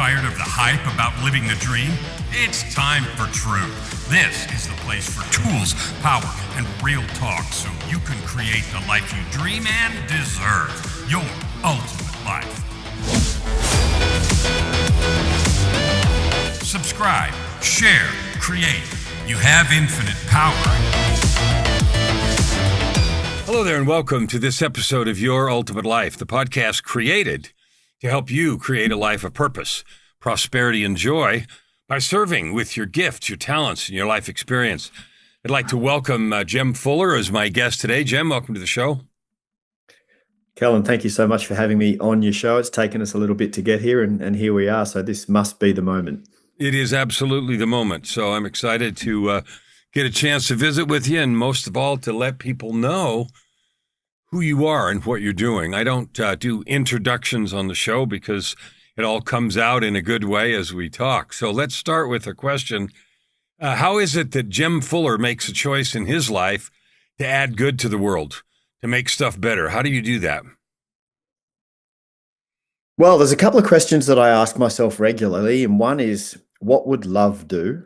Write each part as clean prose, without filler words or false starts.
Tired of the hype about living the dream? It's time for truth. This is the place for tools, power, and real talk so you can create the life you dream and deserve. Your ultimate life. Subscribe, share, create. You have infinite power. Hello there and welcome to this episode of Your Ultimate Life, the podcast created to help you create a life of purpose, prosperity, and joy by serving with your gifts, your talents, and your life experience. I'd like to welcome Jem Fuller as my guest today. Jem, welcome to the show. Kellan, thank you so much for having me on your show. It's taken us a little bit to get here, and here we are. So this must be the moment. It is absolutely the moment. So I'm excited to get a chance to visit with you, and most of all, to let people know who you are and what you're doing. I don't do introductions on the show because it all comes out in a good way as we talk. So let's start with a question. How is it that Jem Fuller makes a choice in his life to add good to the world, to make stuff better? How do you do that? Well, there's a couple of questions that I ask myself regularly, and one is, what would love do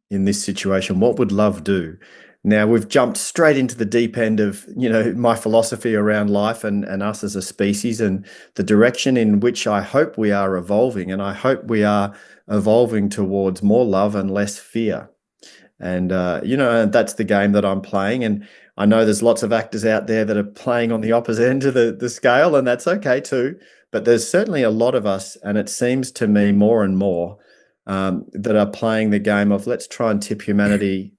in this situation? What would love do? Now, we've jumped straight into the deep end of, my philosophy around life and us as a species, and the direction in which I hope we are evolving. And I hope we are evolving towards more love and less fear. And, that's the game that I'm playing. And I know there's lots of actors out there that are playing on the opposite end of the scale, and that's okay too. But there's certainly a lot of us, and it seems to me more and more, that are playing the game of let's try and tip humanity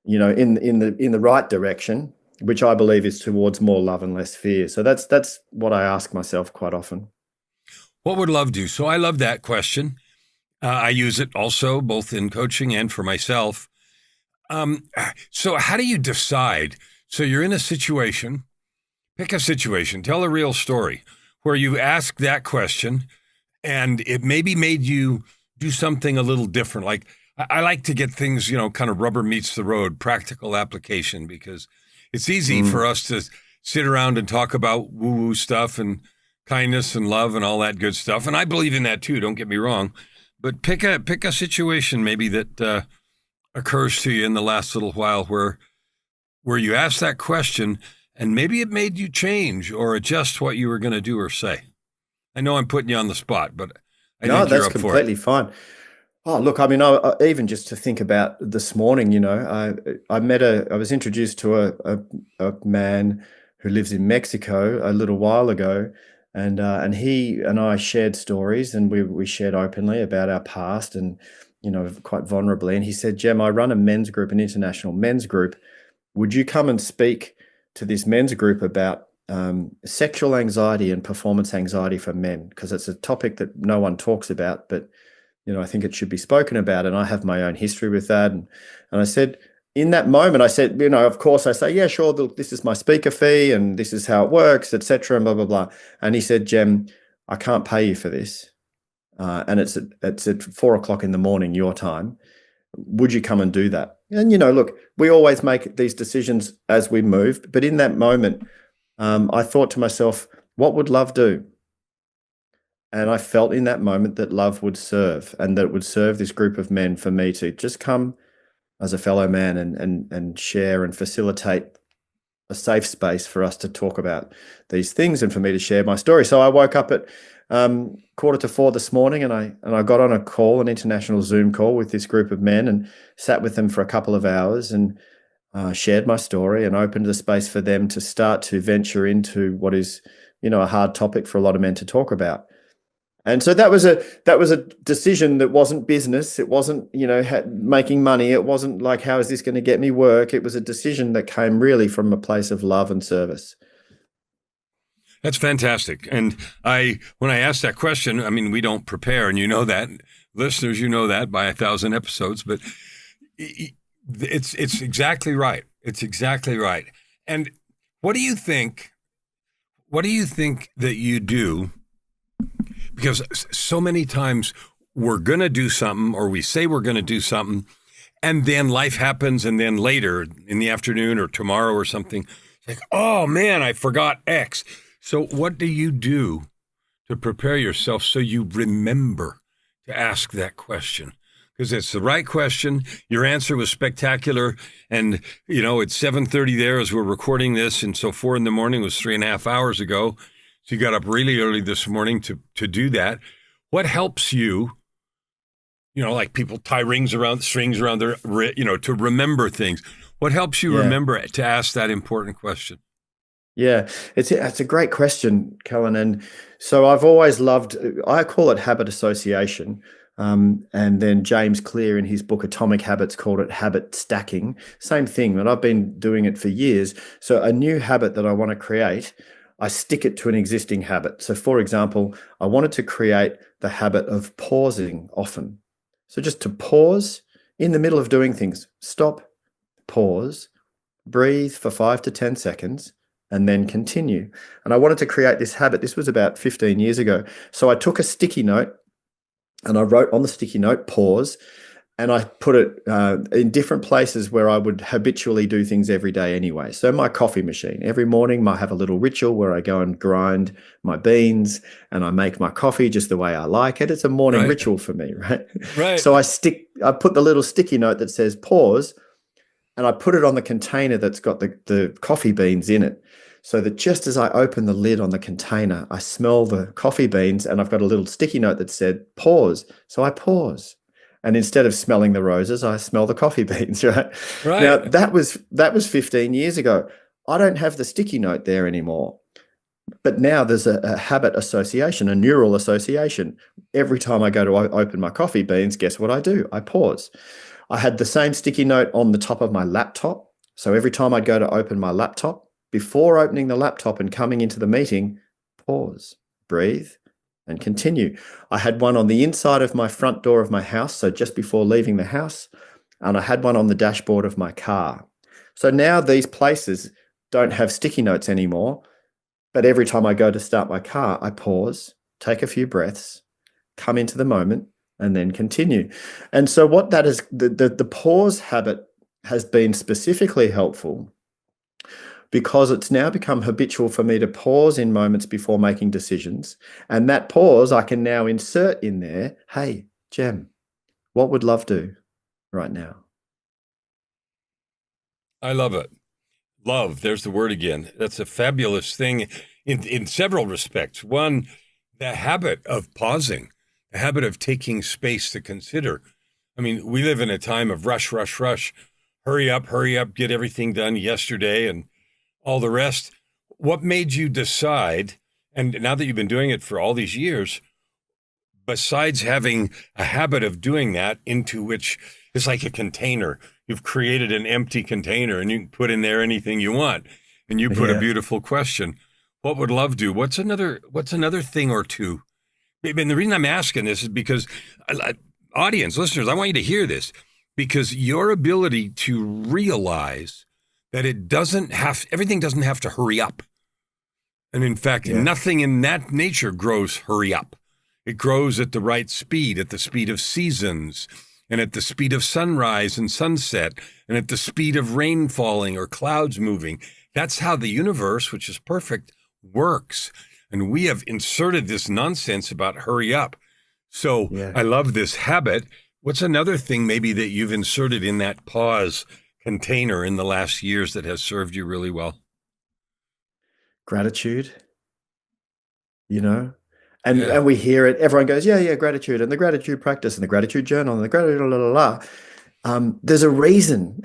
in the right direction, which I believe is towards more love and less fear. So that's what I ask myself quite often. What would love do? So I love that question. I use it also both in coaching and for myself. So how do you decide? So you're in a situation, pick a situation, tell a real story where you ask that question and it maybe made you do something a little different. Like, I like to get things, kind of rubber meets the road, practical application, because it's easy for us to sit around and talk about woo-woo stuff and kindness and love and all that good stuff. And I believe in that too, don't get me wrong. But pick a situation maybe that occurs to you in the last little while where you ask that question and maybe it made you change or adjust what you were going to do or say. I know I'm putting you on the spot, but I think you're up for it. No, that's completely fine. Oh, look, I mean, I even just to think about this morning, I was introduced to a man who lives in Mexico a little while ago, and he and I shared stories, and we shared openly about our past, and quite vulnerably. And he said, "Jem, I run a men's group, an international men's group. Would you come and speak to this men's group about sexual anxiety and performance anxiety for men? Because it's a topic that no one talks about, but I think it should be spoken about." And I have my own history with that. And I said, in that moment, I said, of course, I say, yeah, sure, this is my speaker fee and this is how it works, etc. and blah, blah, blah. And he said, "Jem, I can't pay you for this. And it's at 4:00 in the morning, your time. Would you come and do that?" And, look, we always make these decisions as we move. But in that moment, I thought to myself, what would love do? And I felt in that moment that love would serve, and that it would serve this group of men for me to just come as a fellow man and share and facilitate a safe space for us to talk about these things and for me to share my story. So I woke up at 3:45 this morning and I got on a call, an international Zoom call with this group of men, and sat with them for a couple of hours and shared my story and opened the space for them to start to venture into what is, a hard topic for a lot of men to talk about. And so that was a decision that wasn't business. It wasn't, making money. It wasn't like, how is this going to get me work? It was a decision that came really from a place of love and service. That's fantastic. And when I asked that question, I mean, we don't prepare, and that, listeners, that by 1,000 episodes, but it's exactly right. It's exactly right. And what do you think that you do? Because so many times we're going to do something, or we say we're going to do something, and then life happens, and then later in the afternoon or tomorrow or something, like, oh man, I forgot X. So what do you do to prepare yourself so you remember to ask that question? Because it's the right question. Your answer was spectacular. And, it's 7:30 there as we're recording this. And so 4 a.m. was 3.5 hours ago. So you got up really early this morning to do that. What helps you, like people tie strings around their, to remember things. What helps you Yeah. remember to ask that important question? Yeah, it's a great question, Kellan. And so I've always loved, I call it habit association. And then James Clear in his book Atomic Habits called it habit stacking. Same thing, but I've been doing it for years. So a new habit that I want to create, I stick it to an existing habit. So for example, I wanted to create the habit of pausing often. So just to pause in the middle of doing things, stop, pause, breathe for 5 to 10 seconds, and then continue. And I wanted to create this habit. This was about 15 years ago. So I took a sticky note and I wrote on the sticky note, pause, and I put it in different places where I would habitually do things every day anyway. So my coffee machine, every morning I have a little ritual where I go and grind my beans and I make my coffee just the way I like it. It's a morning Right. ritual for me, right? Right. So I put the little sticky note that says pause, and I put it on the container that's got the coffee beans in it, so that just as I open the lid on the container, I smell the coffee beans, and I've got a little sticky note that said pause. So I pause. And instead of smelling the roses, I smell the coffee beans, right? Now Right. that was 15 years ago. I don't have the sticky note there anymore. But now there's a habit association, a neural association. Every time I go to open my coffee beans, guess what I do? I pause. I had the same sticky note on the top of my laptop. So every time I'd go to open my laptop, before opening the laptop and coming into the meeting, pause, breathe, and continue. I had one on the inside of my front door of my house, so just before leaving the house, and I had one on the dashboard of my car. So now these places don't have sticky notes anymore, but every time I go to start my car, I pause, take a few breaths, come into the moment, and then continue. And so what that is, the pause habit has been specifically helpful because it's now become habitual for me to pause in moments before making decisions. And that pause, I can now insert in there, hey, Jem, what would love do right now? I love it. Love, there's the word again. That's a fabulous thing in several respects. One, the habit of pausing, the habit of taking space to consider. I mean, we live in a time of rush, rush, rush. Hurry up, get everything done yesterday and all the rest. What made you decide, and now that you've been doing it for all these years, besides having a habit of doing that into which is like a container, you've created an empty container and you can put in there anything you want. And you put a Yeah. beautiful question. What would love do? What's another thing or two? And the reason I'm asking this is because audience, listeners, I want you to hear this because your ability to realize that everything doesn't have to hurry up. And in fact, Yeah. nothing in that nature grows hurry up. It grows at the right speed, at the speed of seasons, and at the speed of sunrise and sunset, and at the speed of rain falling or clouds moving. That's how the universe, which is perfect, works. And we have inserted this nonsense about hurry up. So Yeah. I love this habit. What's another thing maybe that you've inserted in that pause container in the last years that has served you really well? Gratitude, you know? Yeah. And we hear it, everyone goes, yeah, yeah, gratitude, and the gratitude practice and the gratitude journal and the gratitude, la, la, la, la. There's a reason.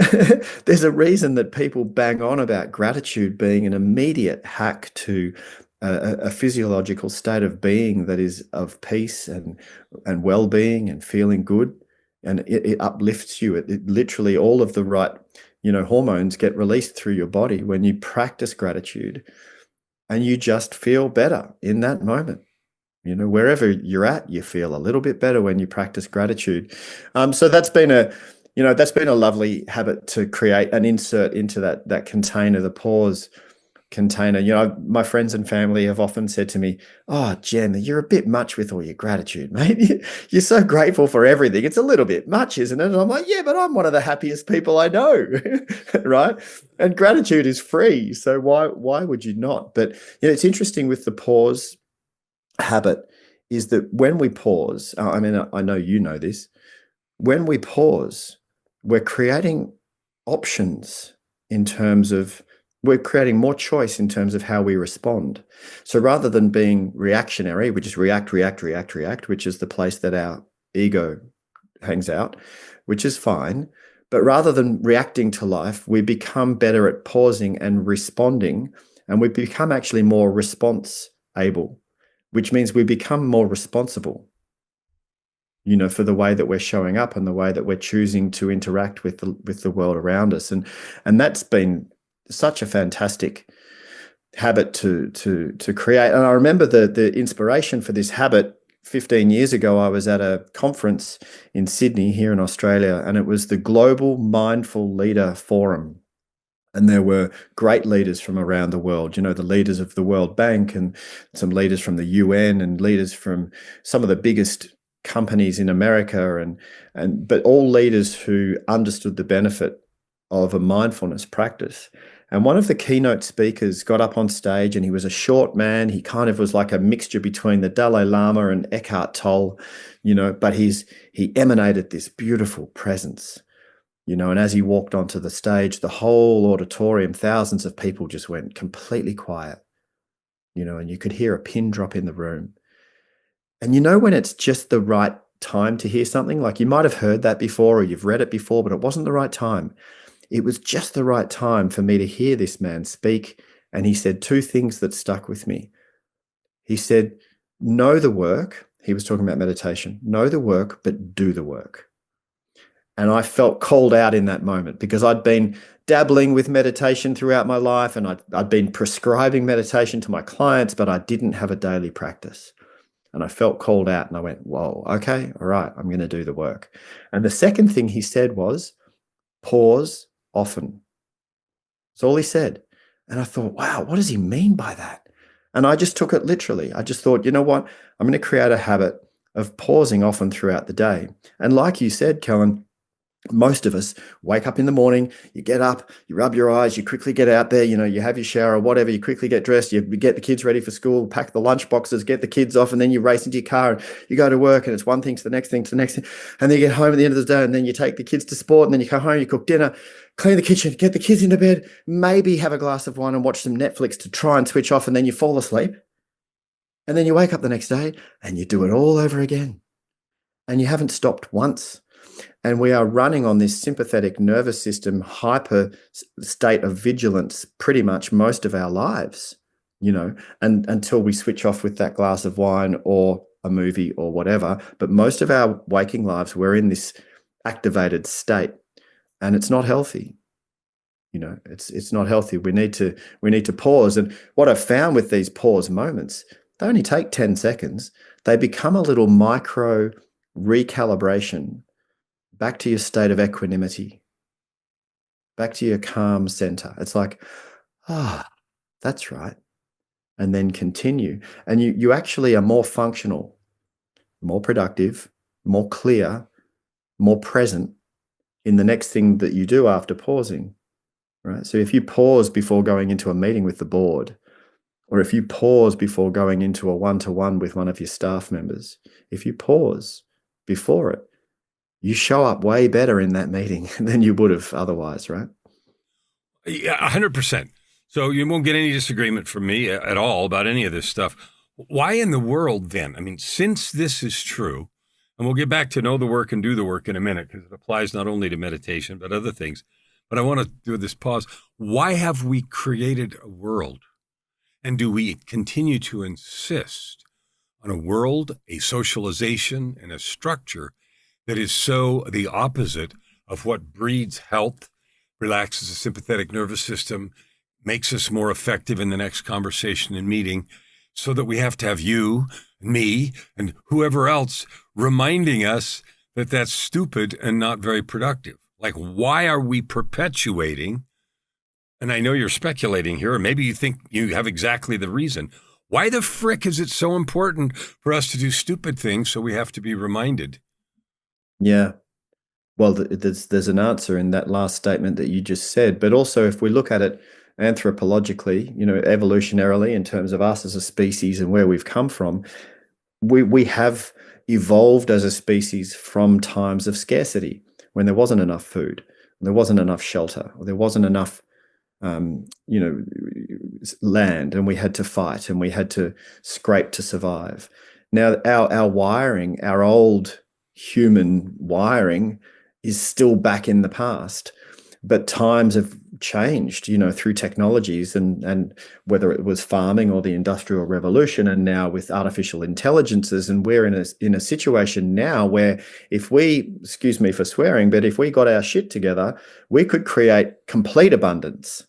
There's a reason that people bang on about gratitude being an immediate hack to a physiological state of being that is of peace and well-being and feeling good, and it uplifts you. It literally all of the right, hormones get released through your body when you practice gratitude, and you just feel better in that moment. Wherever you're at, you feel a little bit better when you practice gratitude. So that's been a lovely habit to create and insert into that container, the pause container. My friends and family have often said to me, "Oh, Jem, you're a bit much with all your gratitude, mate. You're so grateful for everything. It's a little bit much, isn't it?" And I'm like, "Yeah, but I'm one of the happiest people I know." Right? And gratitude is free, so why would you not? But it's interesting with the pause habit is that when we pause, I mean, I know you know this, when we pause, we're creating options in terms of, we're creating more choice in terms of how we respond. So rather than being reactionary, we just react, react, react, react, which is the place that our ego hangs out, which is fine. But rather than reacting to life, we become better at pausing and responding, and we become actually more response able, which means we become more responsible, for the way that we're showing up and the way that we're choosing to interact with the world around us. And that's been such a fantastic habit to create. And I remember the inspiration for this habit. 15 years ago, I was at a conference in Sydney here in Australia, and it was the Global Mindful Leader Forum. And there were great leaders from around the world, the leaders of the World Bank and some leaders from the UN and leaders from some of the biggest companies in America, but all leaders who understood the benefit of a mindfulness practice. And one of the keynote speakers got up on stage, and he was a short man. He kind of was like a mixture between the Dalai Lama and Eckhart Tolle, but he emanated this beautiful presence. And as he walked onto the stage, the whole auditorium, thousands of people just went completely quiet, and you could hear a pin drop in the room. And when it's just the right time to hear something, like you might have heard that before or you've read it before, but it wasn't the right time. It was just the right time for me to hear this man speak. And he said two things that stuck with me. He said, know the work. He was talking about meditation. Know the work, but do the work. And I felt called out in that moment because I'd been dabbling with meditation throughout my life, and I'd been prescribing meditation to my clients, but I didn't have a daily practice. And I felt called out, and I went, whoa, okay, all right, I'm going to do the work. And the second thing he said was, pause often. That's all he said. And I thought, wow, what does he mean by that? And I just took it literally. I just thought, you know what? I'm going to create a habit of pausing often throughout the day. And like you said, Kellan, most of us wake up in the morning, you get up, you rub your eyes, you quickly get out there, you have your shower or whatever, you quickly get dressed, you get the kids ready for school, pack the lunch boxes, get the kids off, and then you race into your car and you go to work, and it's one thing to the next thing to the next thing. And then you get home at the end of the day, and then you take the kids to sport, and then you come home, you cook dinner, clean the kitchen, get the kids into bed, maybe have a glass of wine and watch some Netflix to try and switch off, and then you fall asleep. And then you wake up the next day and you do it all over again. And you haven't stopped once. And we are running on this sympathetic nervous system hyper state of vigilance pretty much most of our lives, and until we switch off with that glass of wine or a movie or whatever. But most of our waking lives, we're in this activated state, and it's not healthy. It's not healthy. We need to pause. And what I've found with these pause moments, they only take 10 seconds. They become a little micro recalibration back to your state of equanimity, back to your calm center. It's like, that's right. And then continue. And you actually are more functional, more productive, more clear, more present in the next thing that you do after pausing, right? So if you pause before going into a meeting with the board, or if you pause before going into a one-to-one with one of your staff members, if you pause before it, you show up way better in that meeting than you would have otherwise, right? Yeah, 100%. So you won't get any disagreement from me at all about any of this stuff. Why in the world then? I mean, since this is true, and we'll get back to know the work and do the work in a minute because it applies not only to meditation, but other things. But I want to do this pause. Why have we created a world? And do we continue to insist on a world, a socialization, and a structure that is so the opposite of what breeds health, relaxes the sympathetic nervous system, makes us more effective in the next conversation and meeting, so that we have to have you, me, and whoever else reminding us that that's stupid and not very productive? Like, why are we perpetuating? And I know you're speculating here, or maybe you think you have exactly the reason. Why the frick is it so important for us to do stupid things so we have to be reminded? Yeah. Well, there's an answer in that last statement that you just said. But also, if we look at it anthropologically, evolutionarily, in terms of us as a species and where we've come from, we have evolved as a species from times of scarcity when there wasn't enough food, there wasn't enough shelter, or there wasn't enough you know, land, and we had to fight and we had to scrape to survive. Now, our wiring, our old human wiring, is still back in the past, but times have changed, through technologies and whether it was farming or the industrial revolution, and now with artificial intelligences, and we're in a situation now where if we, excuse me for swearing, but if we got our shit together, we could create complete abundance.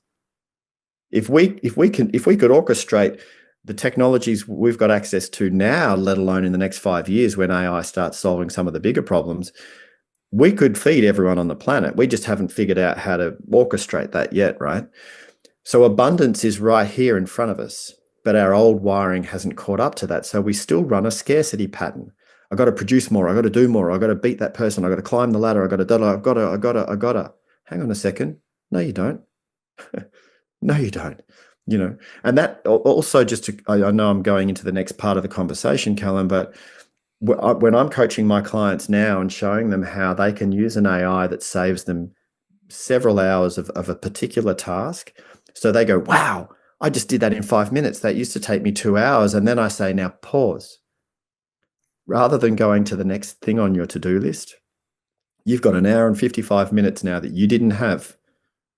If we could orchestrate the technologies we've got access to now, let alone in the next 5 years when AI starts solving some of the bigger problems, we could feed everyone on the planet. We just haven't figured out how to orchestrate that yet, right? So abundance is right here in front of us, but our old wiring hasn't caught up to that. So we still run a scarcity pattern. I got to produce more. I got to do more. I got to beat that person. I got to climb the ladder. I got to. I got to. Hang on a second. No, you don't. No, you don't. And that also I know I'm going into the next part of the conversation, Kellan, but when I'm coaching my clients now and showing them how they can use an AI that saves them several hours of a particular task, so they go, wow, I just did that in 5 minutes. That used to take me 2 hours. And then I say, now pause. Rather than going to the next thing on your to-do list, you've got an hour and 55 minutes now that you didn't have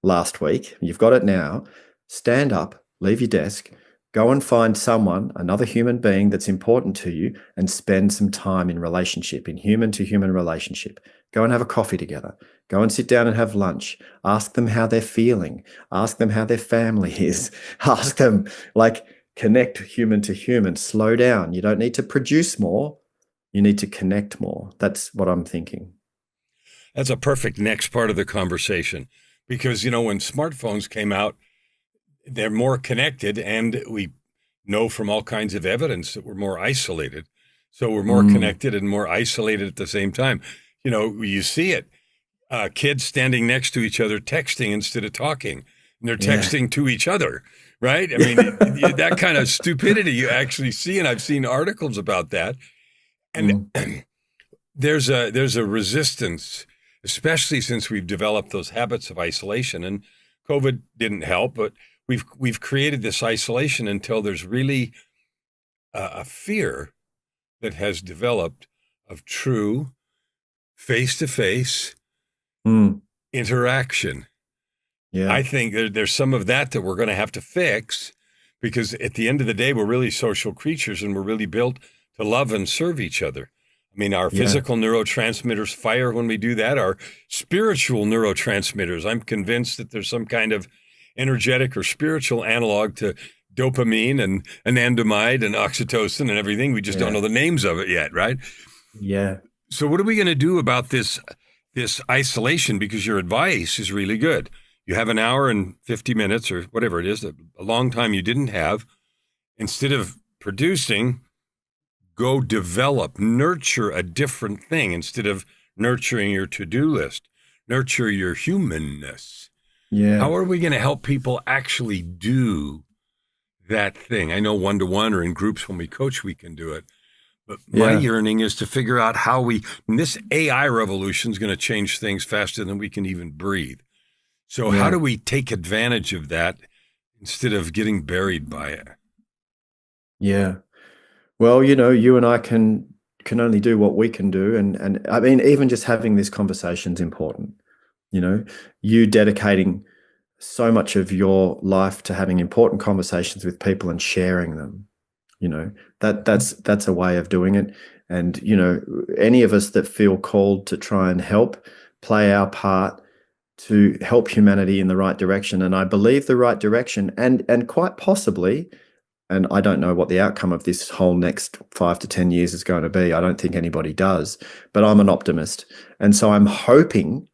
last week. You've got it now. Stand up, leave your desk, go and find someone, another human being that's important to you, and spend some time in relationship, in human to human relationship. Go and have a coffee together. Go and sit down and have lunch. Ask them how they're feeling. Ask them how their family is. Ask them, connect human to human. Slow down. You don't need to produce more. You need to connect more. That's what I'm thinking. That's a perfect next part of the conversation. Because, when smartphones came out, they're more connected, and we know from all kinds of evidence that we're more isolated. So we're more connected and more isolated at the same time. You see it. Kids standing next to each other, texting instead of talking. And they're texting to each other, right? I mean, that kind of stupidity you actually see, and I've seen articles about that. And there's a resistance, especially since we've developed those habits of isolation. And COVID didn't help, but we've created this isolation until there's really a fear that has developed of true face-to-face interaction. Yeah. I think there's some of that we're going to have to fix, because at the end of the day, we're really social creatures, and we're really built to love and serve each other. I mean, our physical neurotransmitters fire when we do that. Our spiritual neurotransmitters, I'm convinced that there's some kind of energetic or spiritual analog to dopamine and anandamide and oxytocin and everything. We just don't know the names of it yet, right? Yeah. So what are we going to do about this isolation? Because your advice is really good. You have an hour and 50 minutes or whatever it is, a long time you didn't have. Instead of producing, go develop, nurture a different thing. Instead of nurturing your to-do list, nurture your humanness. Yeah. How are we going to help people actually do that thing? I know one-to-one or in groups when we coach, we can do it. But my yearning is to figure out how this AI revolution is going to change things faster than we can even breathe. So how do we take advantage of that instead of getting buried by it? Yeah. Well, you and I can only do what we can do. And I mean, even just having this conversation is important. You dedicating so much of your life to having important conversations with people and sharing them. That's a way of doing it. And, any of us that feel called to try and help play our part to help humanity in the right direction. And I believe the right direction, and quite possibly, and I don't know what the outcome of this whole next 5 to 10 years is going to be. I don't think anybody does, but I'm an optimist. And so I'm hoping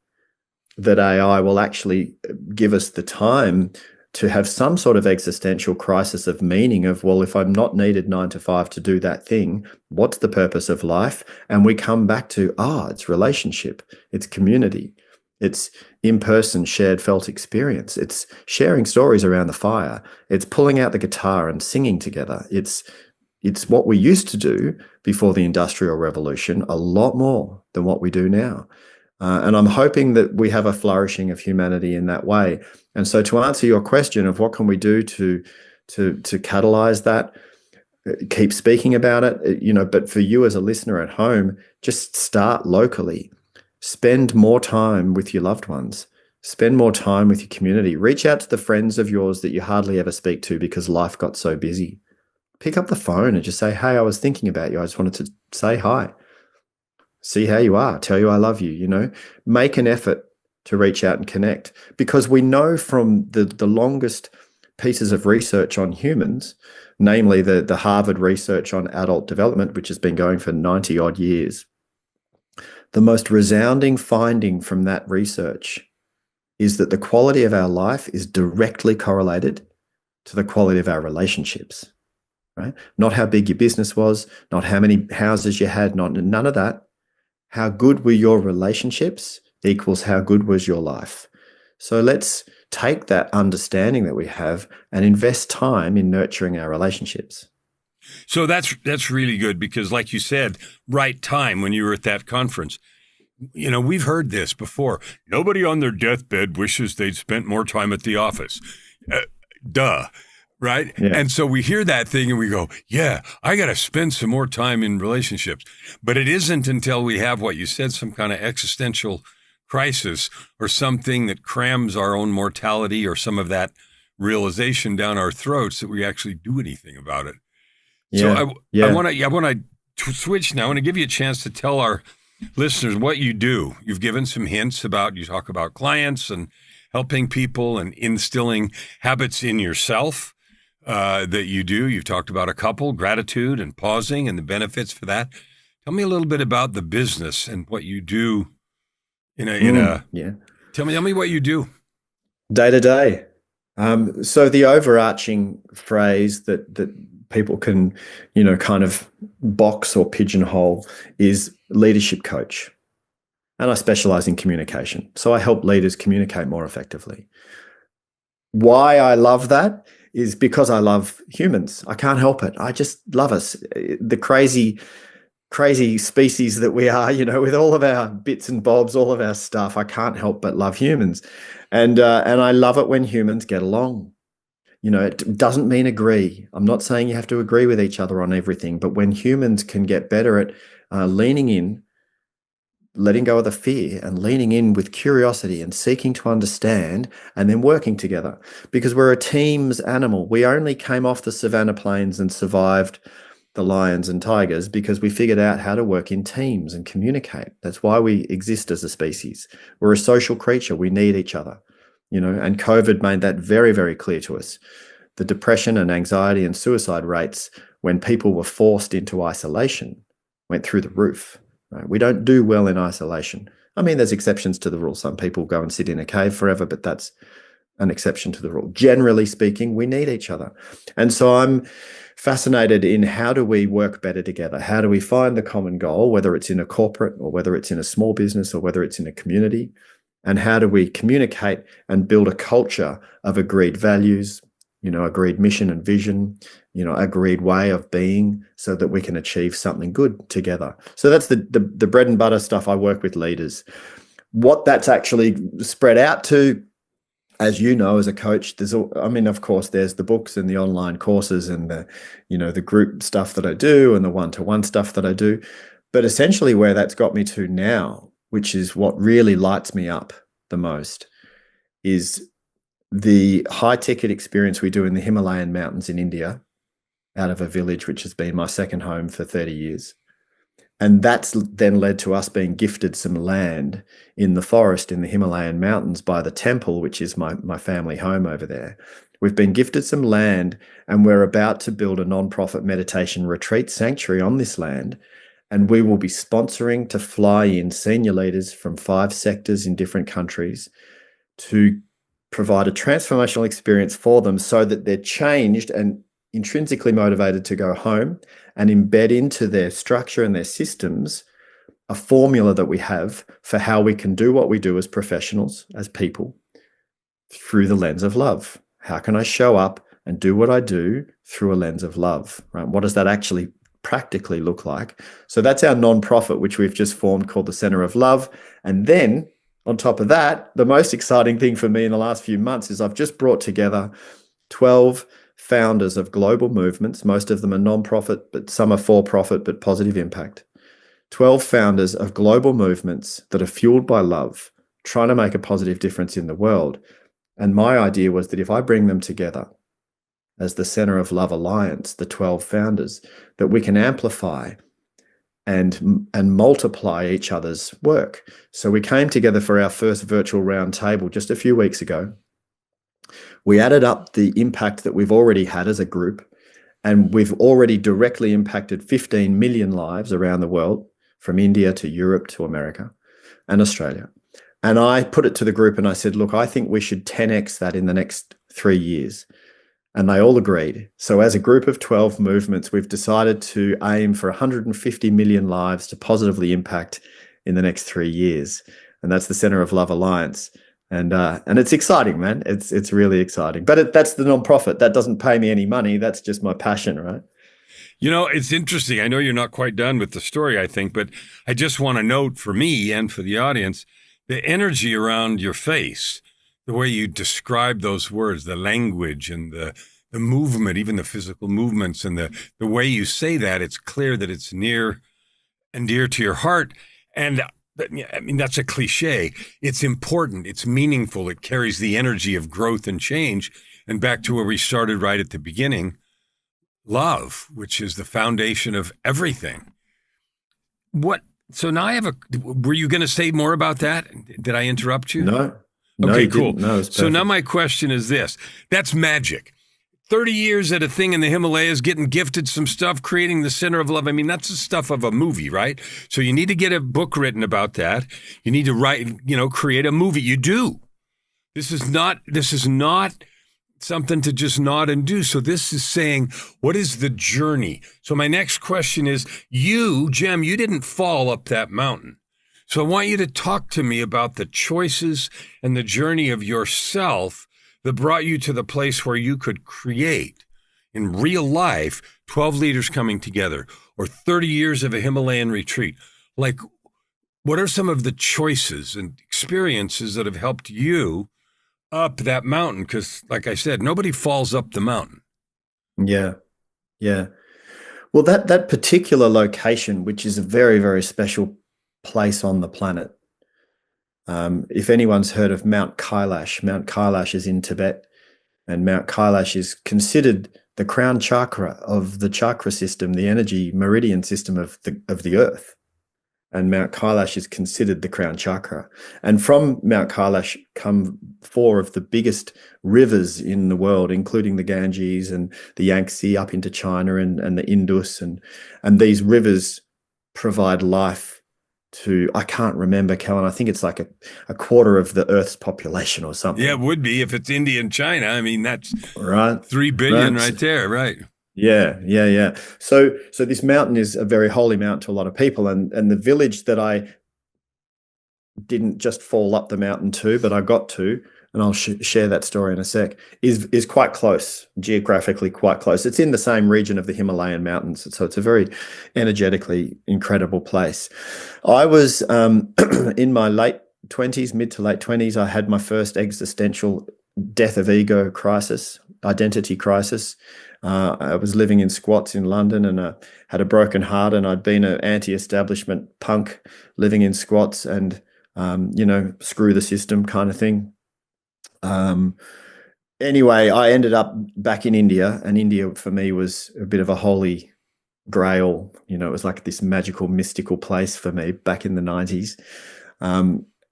that AI will actually give us the time to have some sort of existential crisis of meaning of, well, if I'm not needed 9 to 5 to do that thing, what's the purpose of life? And we come back to, it's relationship, it's community, it's in-person shared felt experience, it's sharing stories around the fire, it's pulling out the guitar and singing together, it's It's what we used to do before the Industrial Revolution, a lot more than what we do now. And I'm hoping that we have a flourishing of humanity in that way. And so to answer your question of what can we do to catalyze that, keep speaking about it, but for you as a listener at home, just start locally. Spend more time with your loved ones. Spend more time with your community. Reach out to the friends of yours that you hardly ever speak to because life got so busy. Pick up the phone and just say, hey, I was thinking about you. I just wanted to say hi. See how you are. Tell you I love you, Make an effort to reach out and connect, because we know from the longest pieces of research on humans, namely the Harvard research on adult development, which has been going for 90 odd years. The most resounding finding from that research is that the quality of our life is directly correlated to the quality of our relationships, right? Not how big your business was, not how many houses you had, none of that. How good were your relationships equals how good was your life. So let's take that understanding that we have and invest time in nurturing our relationships. So that's really good, because like you said, right time when you were at that conference. We've heard this before. Nobody on their deathbed wishes they'd spent more time at the office. Duh. Right. Yeah. And so we hear that thing and we go, yeah, I got to spend some more time in relationships. But it isn't until we have what you said, some kind of existential crisis or something that crams our own mortality or some of that realization down our throats, that we actually do anything about it. Yeah. So I want to switch now. I want to give you a chance to tell our listeners what you do. You've given some hints you talk about clients and helping people and instilling habits in yourself that you do. You've talked about a couple, gratitude and pausing and the benefits for that. Tell me a little bit about the business and what you do Tell me what you do. Day to day. So the overarching phrase that people can, kind of box or pigeonhole is leadership coach. And I specialize in communication. So I help leaders communicate more effectively. Why I love that is because I love humans. I can't help it. I just love us. The crazy species that we are, with all of our bits and bobs, all of our stuff. I can't help but love humans. And I love it when humans get along. It doesn't mean agree. I'm not saying you have to agree with each other on everything, but when humans can get better at leaning in, letting go of the fear and leaning in with curiosity and seeking to understand and then working together, because we're a team's animal. We only came off the savannah plains and survived the lions and tigers because we figured out how to work in teams and communicate. That's why we exist as a species. We're a social creature. We need each other, and COVID made that very, very clear to us. The depression and anxiety and suicide rates when people were forced into isolation went through the roof. Right? We don't do well in isolation. I mean, there's exceptions to the rule. Some people go and sit in a cave forever, but that's an exception to the rule. Generally speaking, we need each other. And so I'm fascinated in how do we work better together? How do we find the common goal, whether it's in a corporate or whether it's in a small business or whether it's in a community? And how do we communicate and build a culture of agreed values, agreed mission and vision, agreed way of being, so that we can achieve something good together. So that's the bread and butter stuff I work with leaders. What that's actually spread out to, as you know, as a coach, of course, there's the books and the online courses and the group stuff that I do and the one-to-one stuff that I do. But essentially where that's got me to now, which is what really lights me up the most, is the high ticket experience we do in the Himalayan mountains in India, out of a village which has been my second home for 30 years. And that's then led to us being gifted some land in the forest in the Himalayan mountains by the temple, which is my family home over there. We've been gifted some land, and we're about to build a nonprofit meditation retreat sanctuary on this land. And we will be sponsoring to fly in senior leaders from 5 sectors in different countries to provide a transformational experience for them, so that they're changed and intrinsically motivated to go home and embed into their structure and their systems a formula that we have for how we can do what we do as professionals, as people, through the lens of love. How can I show up and do what I do through a lens of love, right? What does that actually practically look like? So that's our nonprofit, which we've just formed, called the Center of Love. And then on top of that, the most exciting thing for me in the last few months is I've just brought together 12 founders of global movements. Most of them are nonprofit, but some are for-profit, but positive impact. 12 founders of global movements that are fueled by love, trying to make a positive difference in the world. And my idea was that if I bring them together as the Center of Love Alliance, the 12 founders, that we can amplify and multiply each other's work. So we came together for our first virtual roundtable just a few weeks ago. We added up the impact that we've already had as a group, and we've already directly impacted 15 million lives around the world, from India to Europe to America and Australia. And I put it to the group and I said, look, I think we should 10x that in the next 3 years. And they all agreed. So as a group of 12 movements, we've decided to aim for 150 million lives to positively impact in the next 3 years. And that's the Center of Love Alliance. And it's exciting, man. It's really exciting. But that's the nonprofit. That doesn't pay me any money. That's just my passion, right? You know, it's interesting. I know you're not quite done with the story, I think, but I just want to note for me and for the audience, the energy around your face, the way you describe those words, the language and the movement, even the physical movements, and the way you say that, it's clear that it's near and dear to your heart. And I mean, that's a cliche. It's important. It's meaningful. It carries the energy of growth and change. And back to where we started right at the beginning, love, which is the foundation of everything. So now were you going to say more about that? Did I interrupt you? No. Okay, cool. No, so now my question is this. That's magic. 30 years at a thing in the Himalayas, getting gifted some stuff, creating the Center of Love. I mean, that's the stuff of a movie, right? So you need to get a book written about that. You need to write, create a movie. You do. This is not something to just nod and do. So this is saying, what is the journey? So my next question is, Jem, you didn't fall up that mountain. So I want you to talk to me about the choices and the journey of yourself that brought you to the place where you could create in real life 12 leaders coming together, or 30 years of a Himalayan retreat. Like, what are some of the choices and experiences that have helped you up that mountain? Because, like I said, nobody falls up the mountain. Yeah. Well, that particular location, which is a very, very special place on the planet. If anyone's heard of Mount Kailash is in Tibet, and Mount Kailash is considered the crown chakra of the chakra system, the energy meridian system of the earth. And Mount Kailash is considered the crown chakra. And from Mount Kailash come 4 of the biggest rivers in the world, including the Ganges and the Yangtze up into China and the Indus. And these rivers provide life to, I can't remember, Kellan, I think it's like a quarter of the Earth's population or something. Yeah, it would be if it's India and China. I mean, that's right. 3 billion right there, right? Yeah. So this mountain is a very holy mountain to a lot of people, and the village that I didn't just fall up the mountain to, but I got to, and I'll share that story in a sec, is quite close, geographically quite close. It's in the same region of the Himalayan mountains, so it's a very energetically incredible place. I was in my mid to late 20s. I had my first existential death of ego crisis, identity crisis. I was living in squats in London, and I had a broken heart, and I'd been an anti-establishment punk living in squats and, screw the system kind of thing. Anyway, I ended up back in India, and India for me was a bit of a holy grail. It was like this magical, mystical place for me back in the 90s.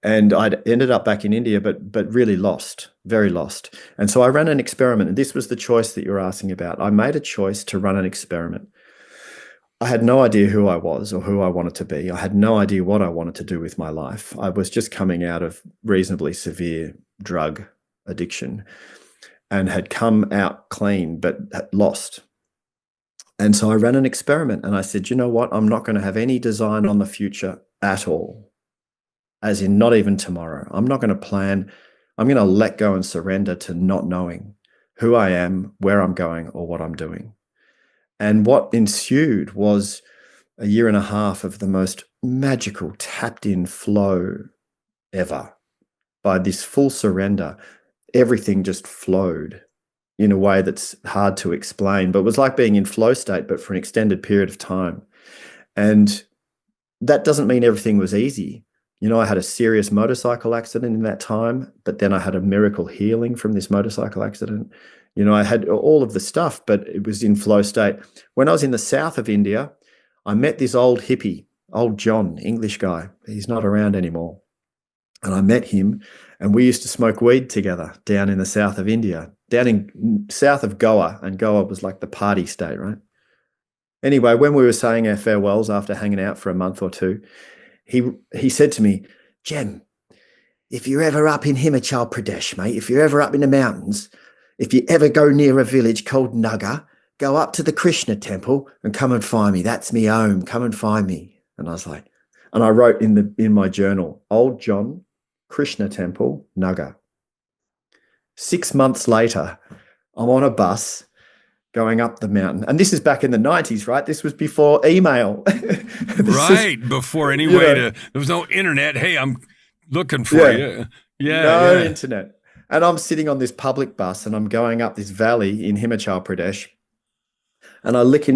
And I'd ended up back in India, but really lost, very lost. And so I ran an experiment, and this was the choice that you're asking about. I made a choice to run an experiment. I had no idea who I was or who I wanted to be. I had no idea what I wanted to do with my life. I was just coming out of reasonably severe drug addiction and had come out clean, but lost. And so I ran an experiment, and I said, you know what? I'm not going to have any design on the future at all. As in, not even tomorrow. I'm not going to plan. I'm going to let go and surrender to not knowing who I am, where I'm going, or what I'm doing. And what ensued was a year and a half of the most magical, tapped in flow ever. By this full surrender, everything just flowed in a way that's hard to explain, but it was like being in flow state, but for an extended period of time. And that doesn't mean everything was easy. I had a serious motorcycle accident in that time, but then I had a miracle healing from this motorcycle accident. I had all of the stuff, but it was in flow state. When I was in the south of India, I met this old hippie, old John, English guy. He's not around anymore. And I met him, and we used to smoke weed together down in the south of India, down in south of Goa. And Goa was like the party state, right? Anyway, when we were saying our farewells after hanging out for a month or two, he said to me, Jem, if you're ever up in Himachal Pradesh, mate, if you're ever up in the mountains, if you ever go near a village called Naga, go up to the Krishna temple and come and find me. That's me home. Come and find me. And I was like, and I wrote in my journal, Old John, Krishna temple, Naga. 6 months later, I'm on a bus going up the mountain. And this is back in the 90s, right? This was before email. Before any way to, there was no internet. Hey, I'm looking for you. No internet. And I'm sitting on this public bus and I'm going up this valley in Himachal Pradesh. And I look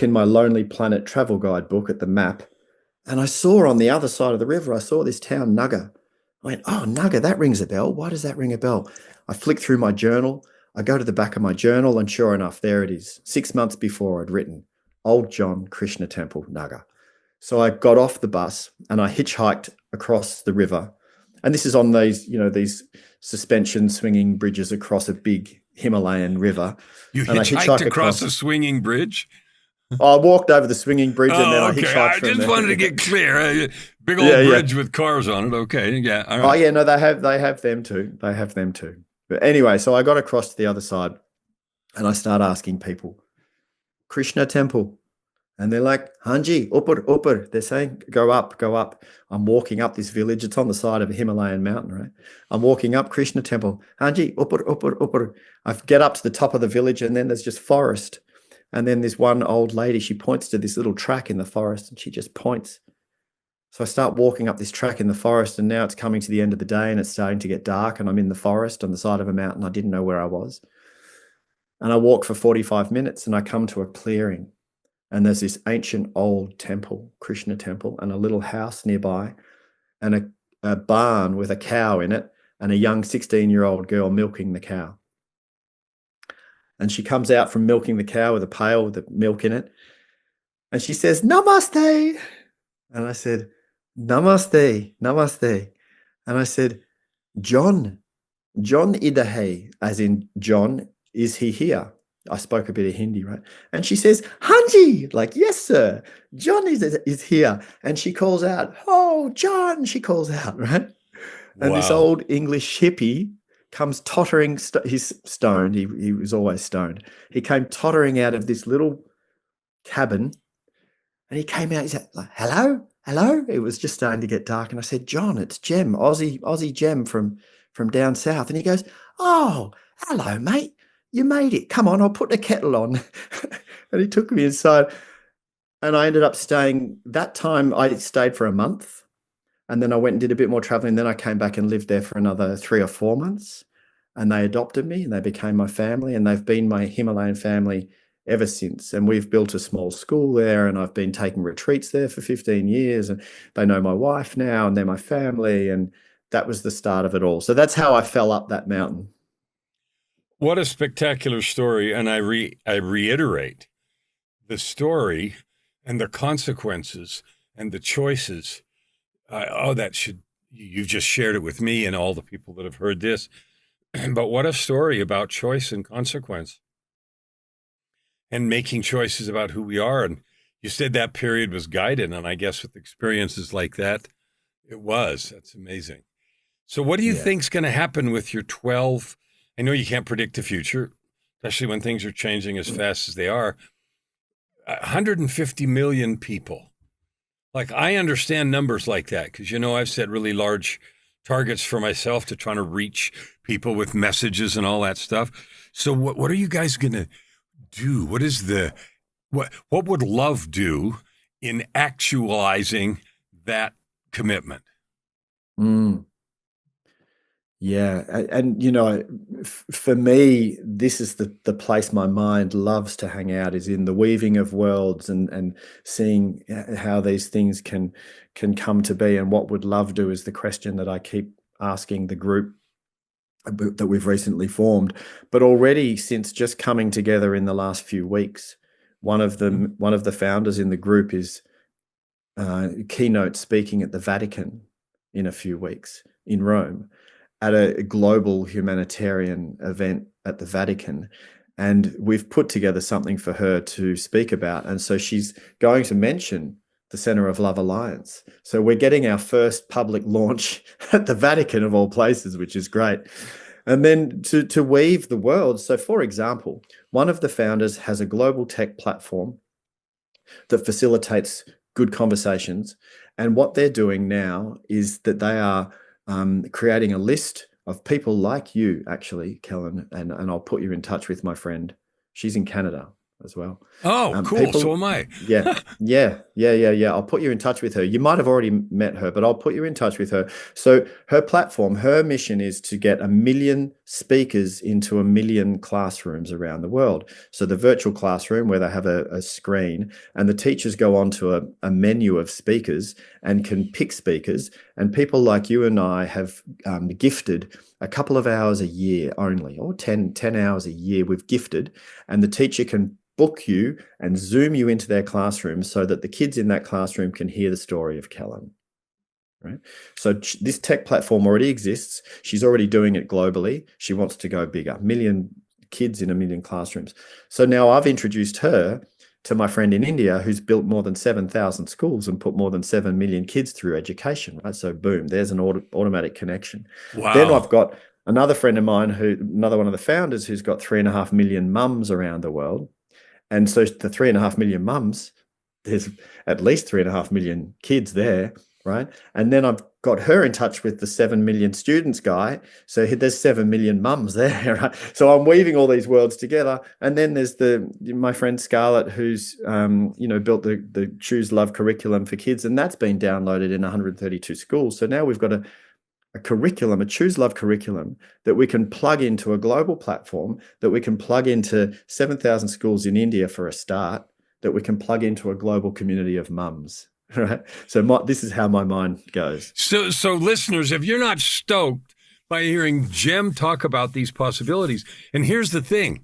in my Lonely Planet travel guide book at the map. And I saw on the other side of the river, I saw this town, Naga. I went, oh, Naga, that rings a bell. Why does that ring a bell? I flick through my journal. I go to the back of my journal, and sure enough, there it is. 6 months before I'd written, Old John, Krishna Temple, Naga. So I got off the bus and I hitchhiked across the river. And this is on these suspension swinging bridges across a big Himalayan river. You hitchhiked across a swinging bridge? I walked over the swinging bridge and then I hitchhiked from there. I just wanted to get clear. Big old bridge with cars on it. Okay, yeah. All right. Oh, yeah, no, they have them too. They have them too. But anyway, so I got across to the other side and I start asking people, Krishna temple. And they're like, Hanji, upper, upper. They're saying, go up, go up. I'm walking up this village. It's on the side of a Himalayan mountain, right? I'm walking up Krishna temple. Hanji, upper, upper, upper. I get up to the top of the village and then there's just forest. And then this one old lady, she points to this little track in the forest and she just points. So I start walking up this track in the forest and now it's coming to the end of the day and it's starting to get dark and I'm in the forest on the side of a mountain. I didn't know where I was. And I walk for 45 minutes and I come to a clearing. And there's this ancient old temple, Krishna temple, and a little house nearby and a barn with a cow in it and a young 16-year-old girl milking the cow. And she comes out from milking the cow with a pail with the milk in it. And she says, Namaste. And I said, Namaste, Namaste. And I said, John Idahe, as in John, is he here? I spoke a bit of Hindi, right? And she says, Hanji, like, yes, sir. John is here. And she calls out, oh, John, she calls out, right? And this old English hippie comes tottering, he's stoned. He was always stoned. He came tottering out of this little cabin and he came out, he said, like, hello, hello. It was just starting to get dark. And I said, John, it's Jem, Aussie Jem from down south. And he goes, oh, hello, mate. You made it. Come on, I'll put the kettle on. And he took me inside and I ended up staying. That time I stayed for a month and then I went and did a bit more traveling. Then I came back and lived there for another 3 or 4 months and they adopted me and they became my family and they've been my Himalayan family ever since. And we've built a small school there and I've been taking retreats there for 15 years and they know my wife now and they're my family. And that was the start of it all. So that's how I fell up that mountain. What a spectacular story. And I reiterate the story and the consequences and the choices. You've just shared it with me and all the people that have heard this. But what a story about choice and consequence and making choices about who we are. And you said that period was guided. And I guess with experiences like that, it was. That's amazing. So what do you think's going to happen with your 12? I know you can't predict the future, especially when things are changing as fast as they are. 150 million people. Like, I understand numbers like that because, I've set really large targets for myself to trying to reach people with messages and all that stuff. So what are you guys going to do? What would love do in actualizing that commitment? Mm. Yeah, and for me, this is the place my mind loves to hang out, is in the weaving of worlds, and seeing how these things can come to be. And what would love do is the question that I keep asking the group that we've recently formed. But already, since just coming together in the last few weeks, one of the founders in the group is keynote speaking at the Vatican in a few weeks in Rome, at a global humanitarian event at the Vatican. And we've put together something for her to speak about. And so she's going to mention the Center of Love Alliance. So we're getting our first public launch at the Vatican, of all places, which is great. And then to weave the world. So, for example, one of the founders has a global tech platform that facilitates good conversations. And what they're doing now is that they are creating a list of people like you, actually, Kellan, and I'll put you in touch with my friend. She's in Canada as well. Oh, cool. So People, am I. yeah, yeah. I'll put you in touch with her. You might have already met her, but I'll put you in touch with her. So her platform, her mission is to get 1 million speakers into 1 million classrooms around the world. So the virtual classroom, where they have a screen, and the teachers go onto a menu of speakers and can pick speakers. And people like you and I have gifted a couple of hours a year only, or 10 hours a year we've gifted, and the teacher can book you and Zoom you into their classroom so that the kids in that classroom can hear the story of Kellan. Right. So this tech platform already exists. She's already doing it globally. She wants to go bigger, 1 million kids in 1 million classrooms. So now I've introduced her to my friend in India, who's built more than 7,000 schools and put more than 7 million kids through education. Right. So boom, there's an automatic connection. Then I've Wow. got another friend of mine, another one of the founders, who's got 3.5 million mums around the world. And so the 3.5 million mums, there's at least 3.5 million kids there, right? And then I've got her in touch with the 7 million students guy. So there's 7 million mums there, right? So I'm weaving all these worlds together. And then there's my friend Scarlett, who's built the Choose Love curriculum for kids, and that's been downloaded in 132 schools. So now we've got a curriculum, a Choose Love curriculum that we can plug into a global platform, that we can plug into 7,000 schools in India for a start, that we can plug into a global community of mums. Right. So this is how my mind goes. So listeners, if you're not stoked by hearing Jem talk about these possibilities, and here's the thing,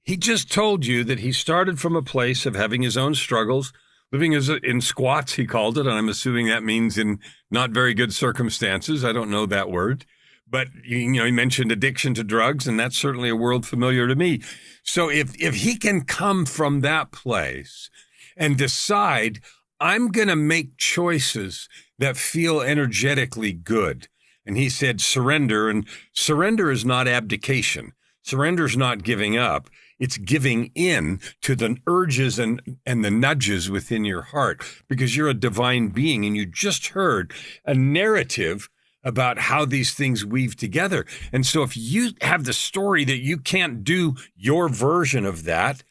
he just told you that he started from a place of having his own struggles, living in squats, he called it, and I'm assuming that means in not very good circumstances. I don't know that word. But he mentioned addiction to drugs, and that's certainly a world familiar to me. So if he can come from that place and decide, I'm going to make choices that feel energetically good. And he said surrender, and surrender is not abdication. Surrender is not giving up. It's giving in to the urges and the nudges within your heart, because you're a divine being, and you just heard a narrative about how these things weave together. And so if you have the story that you can't do your version of that,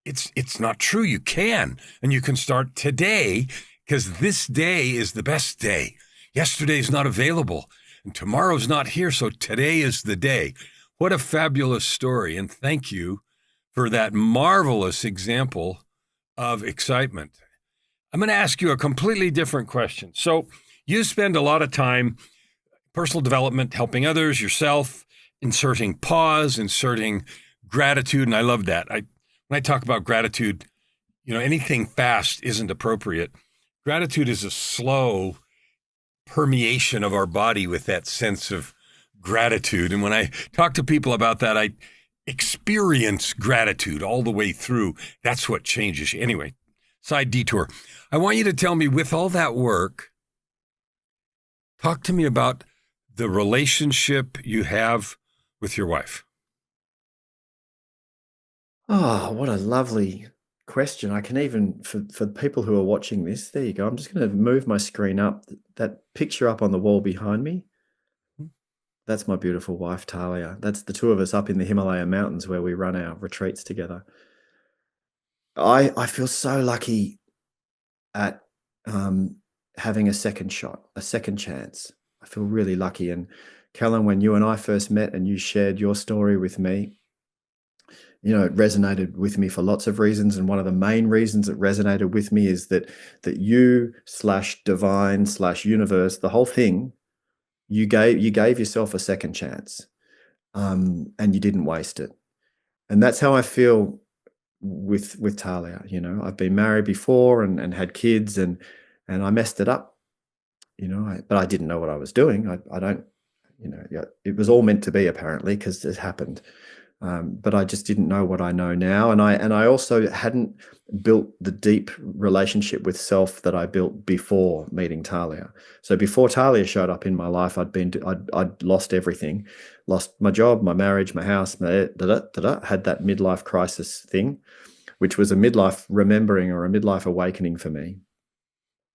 it's not true. You can, and you can start today, because this day is the best day. Yesterday's not available, and tomorrow's not here, so today is the day. What a fabulous story, and thank you for that marvelous example of excitement. I'm going to ask you a completely different question. So you spend a lot of time personal development, helping others, yourself, inserting pause, inserting gratitude, and I love that. When I talk about gratitude, anything fast isn't appropriate. Gratitude is a slow permeation of our body with that sense of gratitude. And when I talk to people about that, I experience gratitude all the way through. That's what changes you. Anyway, side detour. I want you to tell me, with all that work, talk to me about the relationship you have with your wife. Oh, what a lovely question. I can even, for people who are watching this, there you go. I'm just going to move my screen up, that picture up on the wall behind me. That's my beautiful wife, Talia. That's the two of us up in the Himalaya mountains where we run our retreats together. I feel so lucky at having a second shot, a second chance. I feel really lucky. And Kellan, when you and I first met and you shared your story with me, it resonated with me for lots of reasons. And one of the main reasons it resonated with me is that you slash divine slash universe, the whole thing, you gave yourself a second chance, and you didn't waste it. And that's how I feel with Talia. I've been married before and had kids, and I messed it up. But I didn't know what I was doing. I don't, yeah, it was all meant to be apparently because it happened. But I just didn't know what I know now, and I also hadn't built the deep relationship with self that I built before meeting Talia. So before Talia showed up in my life, I'd lost everything, lost my job, my marriage, my house, had that midlife crisis thing, which was a midlife remembering or a midlife awakening for me.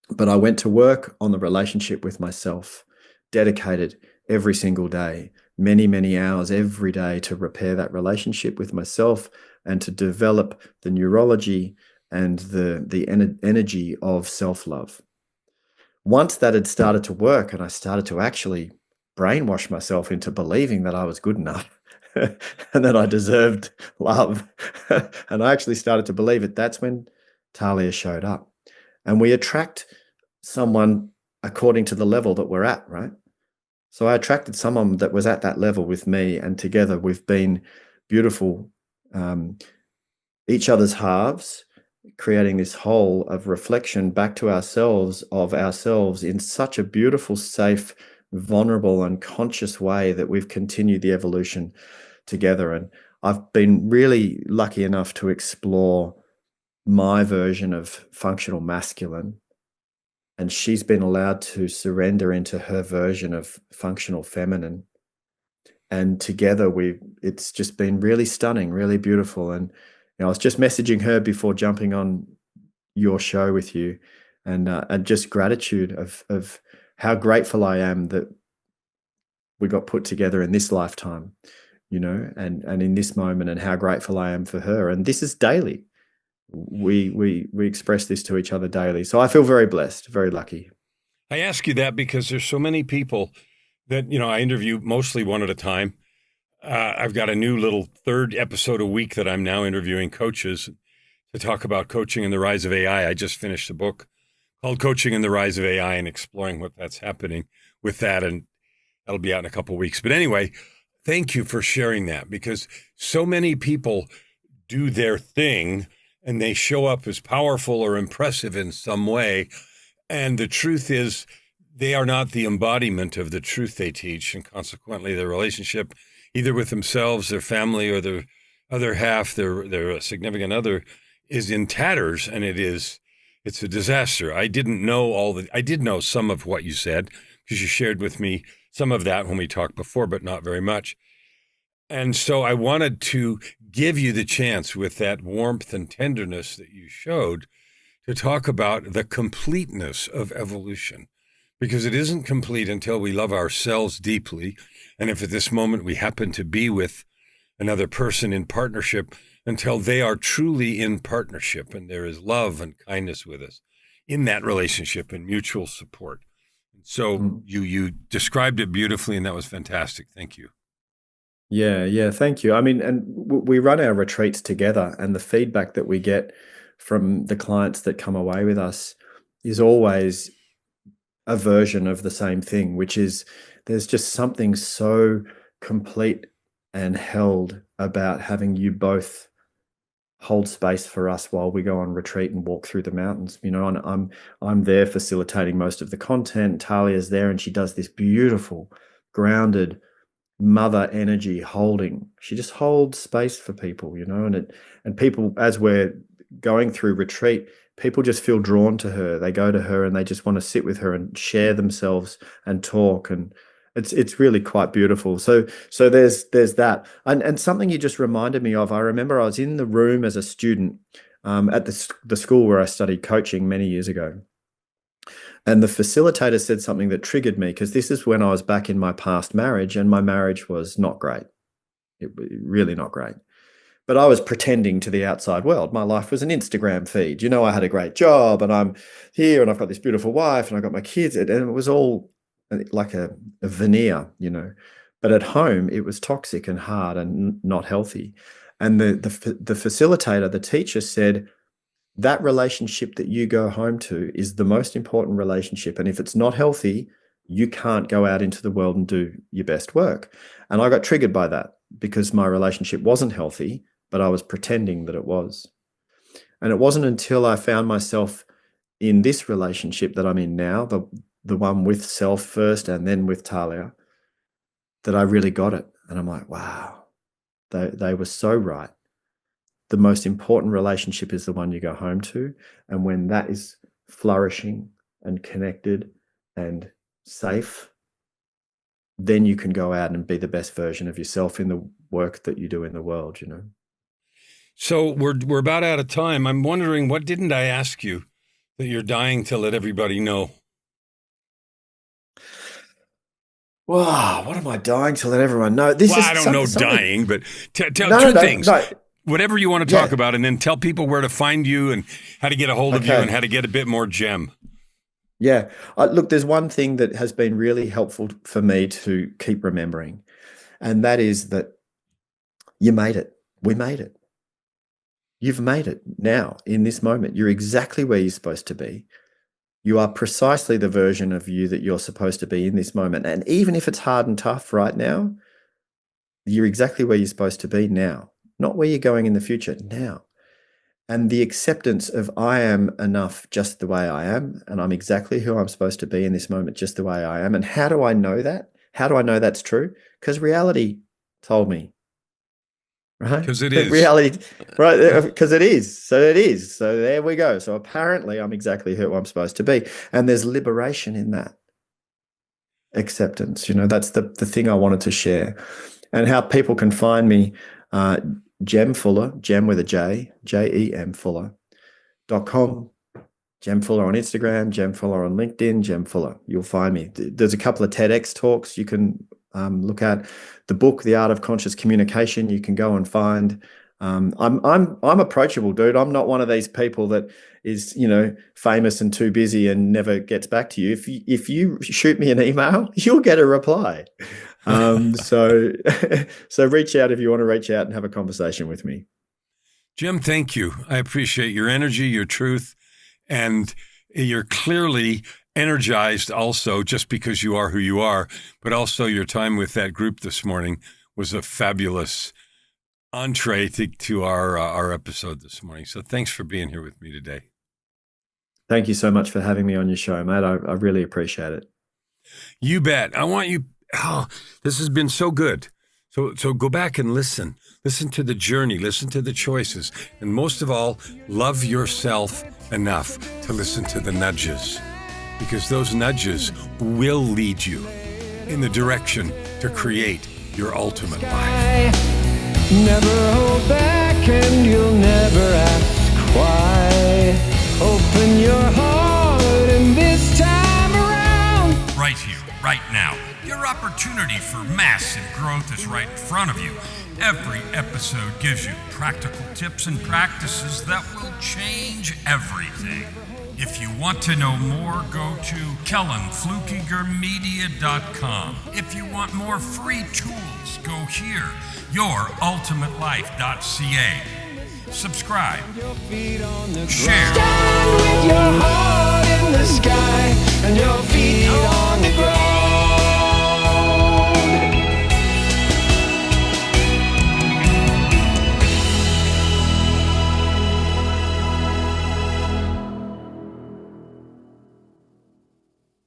But I went to work on the relationship with myself, dedicated every single day, many, many hours every day to repair that relationship with myself and to develop the neurology and the energy of self-love. Once that had started to work and I started to actually brainwash myself into believing that I was good enough and that I deserved love, and I actually started to believe it, that's when Talia showed up. And we attract someone according to the level that we're at, right? So I attracted someone that was at that level with me, and together we've been beautiful, each other's halves, creating this whole of reflection back to ourselves of ourselves in such a beautiful, safe, vulnerable, and conscious way that we've continued the evolution together. And I've been really lucky enough to explore my version of functional masculine, and she's been allowed to surrender into her version of functional feminine. And together it's just been really stunning, really beautiful. And I was just messaging her before jumping on your show with you, and just gratitude of how grateful I am that we got put together in this lifetime, and in this moment, and how grateful I am for her. And this is daily. We express this to each other daily. So I feel very blessed, very lucky. I ask you that because there's so many people that, I interview mostly one at a time. I've got a new little third episode a week that I'm now interviewing coaches to talk about coaching and the rise of AI. I just finished a book called Coaching and the Rise of AI and exploring what that's happening with that. And that'll be out in a couple of weeks. But anyway, thank you for sharing that, because so many people do their thing and they show up as powerful or impressive in some way. And the truth is, they are not the embodiment of the truth they teach. And consequently, their relationship, either with themselves, their family, or their other half, their significant other, is in tatters. And it's a disaster. I did know some of what you said because you shared with me some of that when we talked before, but not very much. And so I wanted to give you the chance, with that warmth and tenderness that you showed, to talk about the completeness of evolution, because it isn't complete until we love ourselves deeply. And if at this moment we happen to be with another person in partnership, until they are truly in partnership and there is love and kindness with us in that relationship and mutual support. So you described it beautifully, and that was fantastic. Thank you. Yeah, thank you. I mean, and we run our retreats together, and the feedback that we get from the clients that come away with us is always a version of the same thing, which is there's just something so complete and held about having you both hold space for us while we go on retreat and walk through the mountains. And I'm there facilitating most of the content. Talia's there, and she does this beautiful, grounded mother energy holding. She just holds space for people, and people, as we're going through retreat, people just feel drawn to her. They go to her and they just want to sit with her and share themselves and talk, and it's really quite beautiful. So there's that, and something you just reminded me of. I remember I was in the room as a student at the school where I studied coaching many years ago, And the facilitator said something that triggered me, because this is when I was back in my past marriage, and my marriage was not great. It was really not great. But I was pretending to the outside world. My life was an Instagram feed. I had a great job, and I'm here, and I've got this beautiful wife, and I've got my kids, and it was all like a veneer, But at home, it was toxic and hard and not healthy. And the facilitator, the teacher, said, that relationship that you go home to is the most important relationship. And if it's not healthy, you can't go out into the world and do your best work. And I got triggered by that, because my relationship wasn't healthy, but I was pretending that it was. And it wasn't until I found myself in this relationship that I'm in now, the one with self first and then with Talia, that I really got it. And I'm like, wow, they were so right. The most important relationship is the one you go home to. And when that is flourishing and connected and safe, then you can go out and be the best version of yourself in the work that you do in the world, So we're about out of time. I'm wondering, what didn't I ask you that you're dying to let everybody know? Wow, what am I dying to let everyone know? I don't know dying, but tell two things. Whatever you want to talk about, and then tell people where to find you and how to get a hold of you and how to get a bit more Jem. Yeah. Look, there's one thing that has been really helpful for me to keep remembering, and that is that you made it. We made it. You've made it now, in this moment. You're exactly where you're supposed to be. You are precisely the version of you that you're supposed to be in this moment. And even if it's hard and tough right now, you're exactly where you're supposed to be now. Not where you're going in the future, now. And the acceptance of, I am enough just the way I am, and I'm exactly who I'm supposed to be in this moment just the way I am. And how do I know that? How do I know that's true? Because reality told me. Right? Because it is. Reality, right? Because it is. So it is. So there we go. So apparently I'm exactly who I'm supposed to be. And there's liberation in that. Acceptance. That's the thing I wanted to share. And how people can find me, Jem Fuller, Jem with a J, Jem Fuller.com, Jem Fuller on Instagram, Jem Fuller on LinkedIn, Jem Fuller. You'll find me. There's a couple of TEDx talks you can look at. The book, The Art of Conscious Communication, you can go and find. I'm approachable, dude. I'm not one of these people that is, famous and too busy and never gets back to you. If you shoot me an email, you'll get a reply. So reach out if you want to reach out and have a conversation with me. Jem, thank you. I appreciate your energy, your truth, and you're clearly energized also, just because you are who you are, but also your time with that group this morning was a fabulous entree to our episode this morning. So thanks for being here with me today. Thank you so much for having me on your show, mate. I really appreciate it. You bet. I want you. Oh, this has been so good. So go back and listen. Listen to the journey. Listen to the choices. And most of all, love yourself enough to listen to the nudges, because those nudges will lead you in the direction to create your ultimate life. Never hold back and you'll never ask why. Open your heart and this time around. Right here, right now. Your opportunity for massive growth is right in front of you. Every episode gives you practical tips and practices that will change everything. If you want to know more, go to KellanFluckigerMedia.com. If you want more free tools, go here, YourUltimateLife.ca. Subscribe, share,